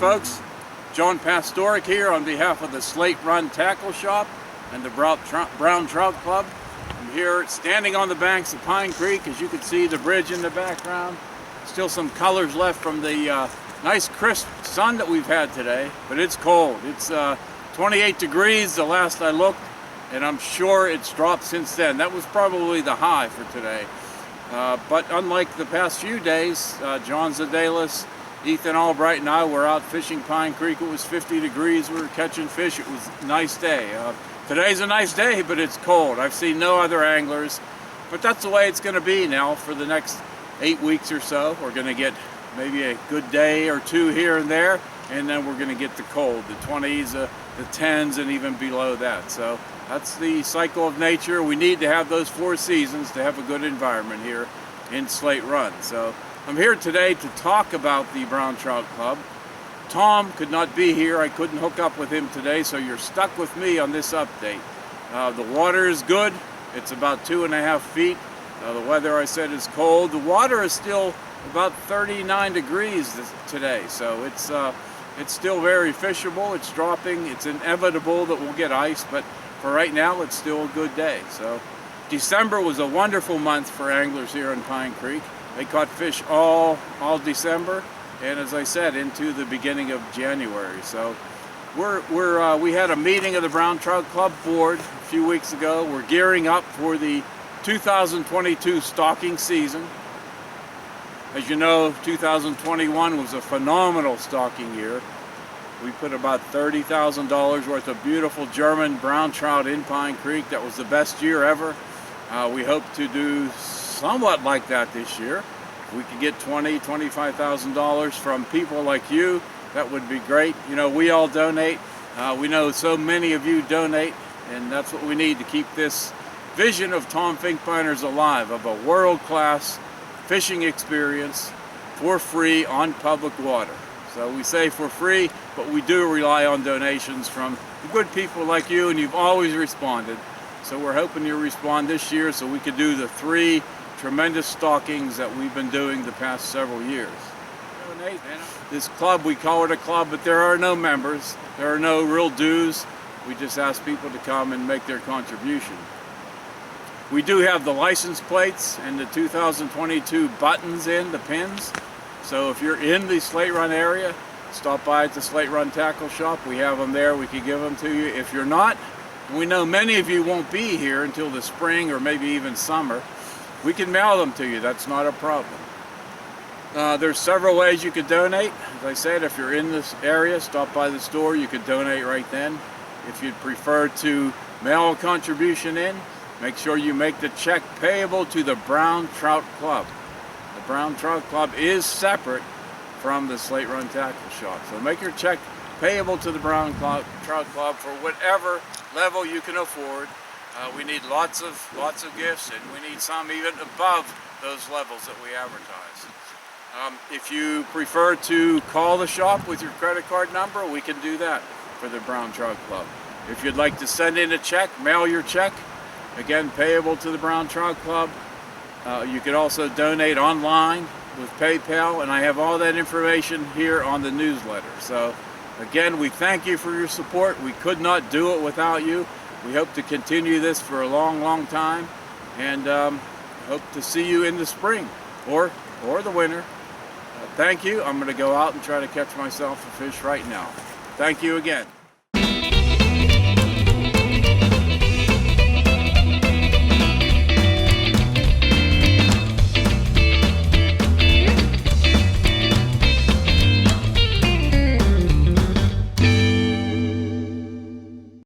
folks. John Pastoric here on behalf of the Slate Run Tackle Shop and the Brown Trout Club. I'm here standing on the banks of Pine Creek. As you can see, the bridge in the background. Still some colors left from the nice crisp sun that we've had today, but it's cold. It's 28 degrees the last I looked, and I'm sure it's dropped since then. That was probably the high for today. But unlike the past few days, John Zadelis, Ethan Albright and I were out fishing Pine Creek. It was 50 degrees. We were catching fish. It was a nice day. Today's a nice day, but it's cold. I've seen no other anglers, but that's the way it's going to be now for the next 8 weeks or so. We're going to get maybe a good day or two here and there, and then we're going to get the cold, the 20s, the 10s, and even below that. So that's the cycle of nature. We need to have those 4 seasons to have a good environment here in Slate Run. So I'm here today to talk about the Brown Trout Club. Tom could not be here. I couldn't hook up with him today, so you're stuck with me on this update. The water is good. It's about 2.5 feet. The weather, I said, is cold. The water is still about 39 degrees today, so it's still very fishable. It's dropping. It's inevitable that we'll get ice, but for right now, it's still a good day. So December was a wonderful month for anglers here in Pine Creek. They caught fish all December, and as I said, into the beginning of January. So we had a meeting of the Brown Trout Club board a few weeks ago. We're gearing up for the 2022 stocking season. As you know, 2021 was a phenomenal stocking year. We put about $30,000 worth of beautiful German brown trout in Pine Creek. That was the best year ever. We hope to do somewhat like that this year. If we could get $20,000, $25,000 from people like you, that would be great. You know, we all donate. We know so many of you donate, and that's what we need to keep this vision of Tom Finkbinders alive, of a world-class fishing experience for free on public water. So we say for free, but we do rely on donations from good people like you, and you've always responded. So we're hoping you'll respond this year so we could do the 3 tremendous stockings that we've been doing the past several years. This club, we call it a club, but there are no members. There are no real dues. We just ask people to come and make their contribution. We do have the license plates and the 2022 buttons in, the pins. So if you're in the Slate Run area, stop by at the Slate Run Tackle Shop. We have them there. We can give them to you. If you're not, we know many of you won't be here until the spring or maybe even summer. We can mail them to you. That's not a problem. There's several ways you could donate. As I said, if you're in this area, stop by the store. You could donate right then. If you'd prefer to mail a contribution in, make sure you make the check payable to the Brown Trout Club. The Brown Trout Club is separate from the Slate Run Tackle Shop. So make your check payable to the Brown Trout Club for whatever level you can afford. We need lots of gifts, and we need some even above those levels that we advertise. If you prefer to call the shop with your credit card number, we can do that for the Brown Trout Club. If you'd like to send in a check, mail your check, again payable to the Brown Trout Club. You could also donate online with PayPal, and I have all that information here on the newsletter. So again, we thank you for your support. We could not do it without you. We hope to continue this for a long time, and hope to see you in the spring or the winter. Thank you. I'm going to go out and try to catch myself a fish right now. Thank you again.